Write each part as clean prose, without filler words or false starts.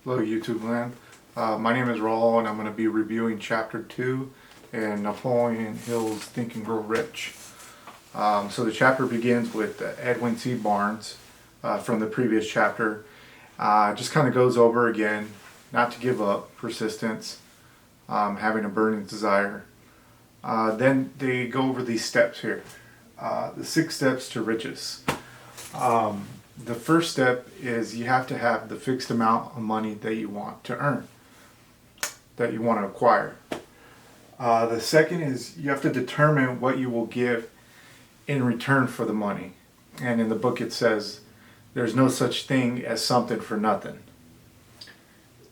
Hello YouTube land. My name is Raul and I'm going to be reviewing chapter 2 in Napoleon Hill's Think and Grow Rich. So the chapter begins with Edwin C. Barnes from the previous chapter. Just kind of goes over again, not to give up, persistence, having a burning desire. Then they go over these steps here. The 6 steps to riches. The first step is you have to have the fixed amount of money that you want to earn, that you want to acquire. The second is you have to determine what you will give in return for the money. And in the book it says there's no such thing as something for nothing.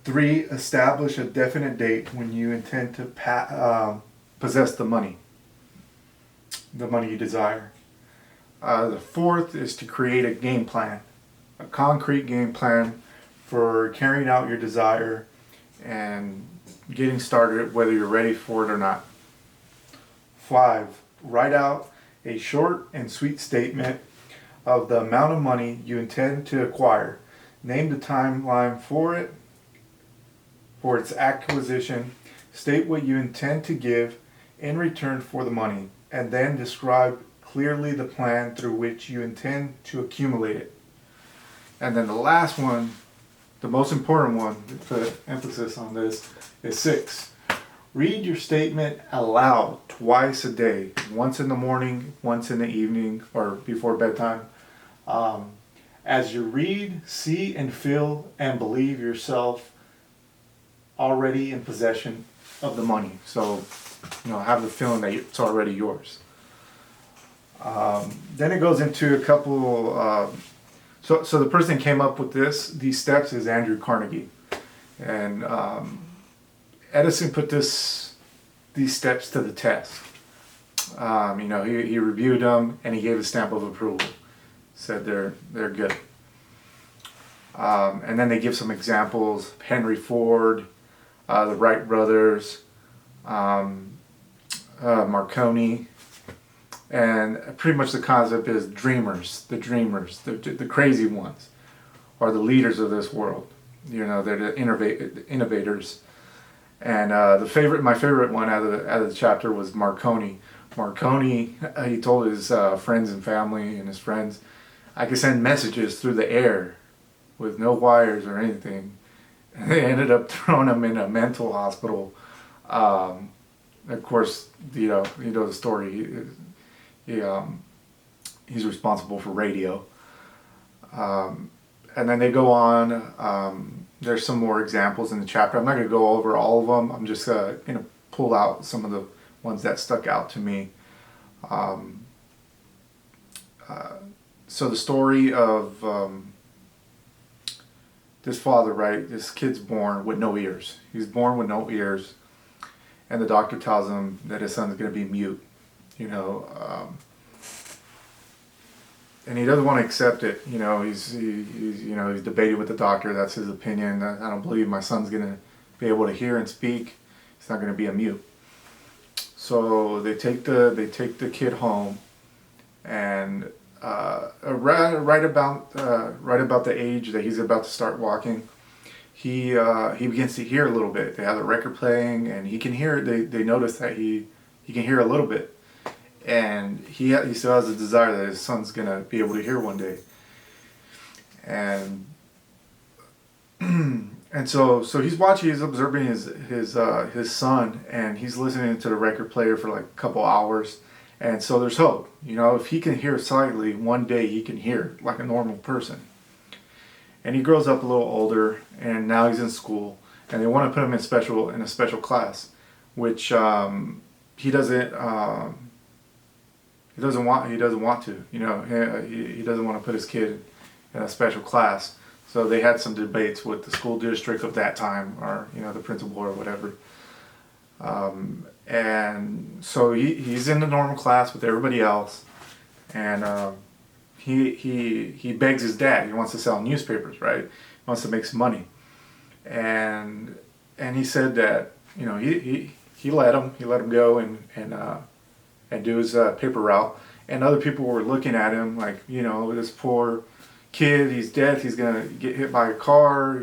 3, establish a definite date when you intend to possess the money you desire. The 4th is to create a game plan, a concrete game plan for carrying out your desire and getting started whether you're ready for it or not. 5, write out a short and sweet statement of the amount of money you intend to acquire. Name the timeline for its acquisition. State what you intend to give in return for the money, and then describe clearly the plan through which you intend to accumulate it. And then the last one, the most important one, to put emphasis on this, is 6. Read your statement aloud twice a day, once in the morning, once in the evening, or before bedtime. As you read, see, and feel and believe yourself already in possession of the money. So, have the feeling that it's already yours. Then it goes into a couple. So the person who came up with these steps is Andrew Carnegie, and Edison put these steps to the test. He reviewed them and he gave a stamp of approval. Said they're good. And then they give some examples: Henry Ford, the Wright brothers, Marconi. And pretty much the concept is the crazy ones are the leaders of this world. They're the innovators. And my favorite one out of the chapter was Marconi. Marconi, he told his friends and family and his friends, I could send messages through the air with no wires or anything. And they ended up throwing him in a mental hospital. Of course, the story. He's responsible for radio. And then they go on. There's some more examples in the chapter. I'm not going to go over all of them. I'm just going to pull out some of the ones that stuck out to me. So the story of this father, right? This kid's born with no ears. He's born with no ears. And the doctor tells him that his son's going to be mute. And he doesn't want to accept it. He's debating with the doctor. That's his opinion. I don't believe my son's going to be able to hear and speak. He's not going to be a mute. So they take the kid home, and right about the age that he's about to start walking, he begins to hear a little bit. They have the record playing, and he can hear. They notice that he can hear a little bit. And he still has a desire that his son's gonna be able to hear one day, and so he's watching, he's observing his son, and he's listening to the record player for like a couple hours, and so there's hope. If he can hear slightly, one day he can hear like a normal person. And he grows up a little older, and now he's in school, and they want to put him in a special class, which he doesn't. He doesn't want to. He doesn't want to put his kid in a special class. So they had some debates with the school district of that time, or the principal or whatever. And so he's in the normal class with everybody else, and he begs his dad. He wants to sell newspapers, right? He wants to make some money, and he said that he let him go and do his paper route. And other people were looking at him like, this poor kid, he's deaf, he's going to get hit by a car,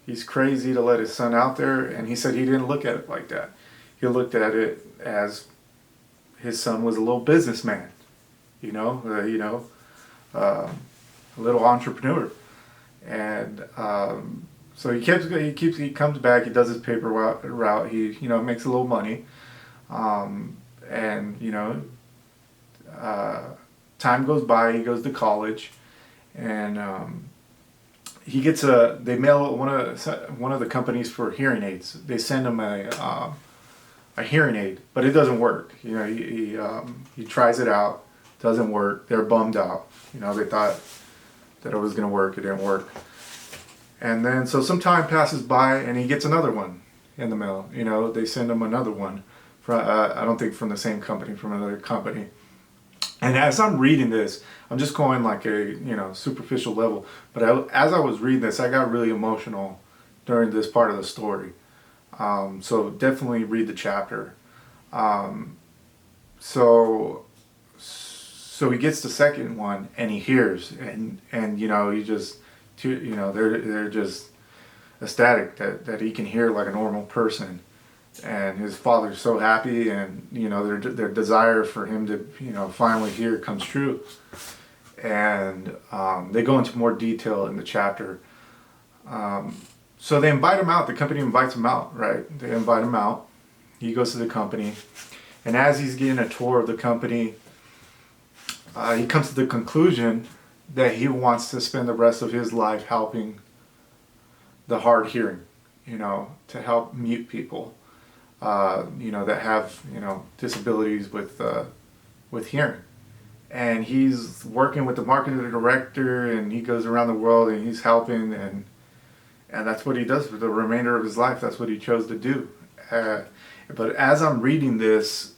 he's crazy to let his son out there, and he said he didn't look at it like that. He looked at it as his son was a little businessman, a little entrepreneur, and so he comes back, he does his paper route, he makes a little money, and time goes by, he goes to college, and he gets they mail one of the companies for hearing aids. They send him a hearing aid, but it doesn't work. He tries it out, doesn't work. They're bummed out. They thought that it was going to work. It didn't work. And then so some time passes by, and he gets another one in the mail. They send him another one. I don't think from the same company, from another company. And as I'm reading this, I'm just going like a superficial level. But as I was reading this, I got really emotional during this part of the story. So definitely read the chapter. So he gets the second one, and he hears, and he just they're just ecstatic that he can hear like a normal person. And his father's so happy, and their desire for him to finally hear comes true. And they go into more detail in the chapter. So they invite him out. The company invites him out, right? They invite him out. He goes to the company, and as he's getting a tour of the company, he comes to the conclusion that he wants to spend the rest of his life helping the hard hearing, to help mute people. That have disabilities with hearing, and he's working with the marketing director, and he goes around the world and he's helping, and that's what he does for the remainder of his life. That's what he chose to do. But as I'm reading this,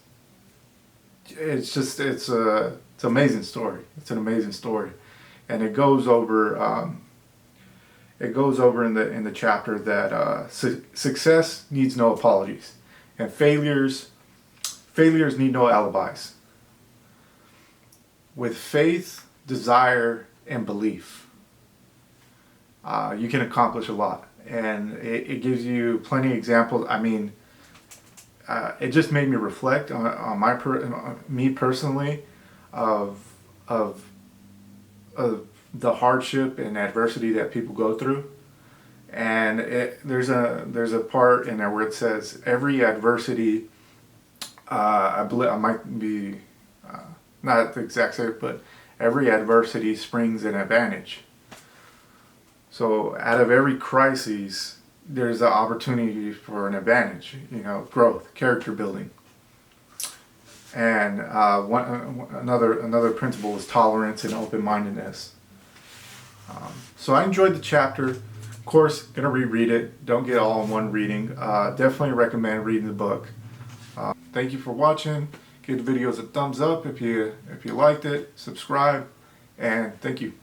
it's an amazing story. It's an amazing story, and it goes over. It goes over in the chapter that success needs no apologies. And failures need no alibis. With faith, desire, and belief, you can accomplish a lot. And it gives you plenty of examples. I mean, it just made me reflect on me personally of the hardship and adversity that people go through. And there's a part in there where it says every adversity, I might be not the exact same, but every adversity springs an advantage. So out of every crisis, there's an opportunity for an advantage, growth, character building. And another principle is tolerance and open-mindedness. So I enjoyed the chapter. Of course, gonna reread it. Don't get all in one reading. Definitely recommend reading the book. Thank you for watching. Give the videos a thumbs up if you liked it. Subscribe, and thank you.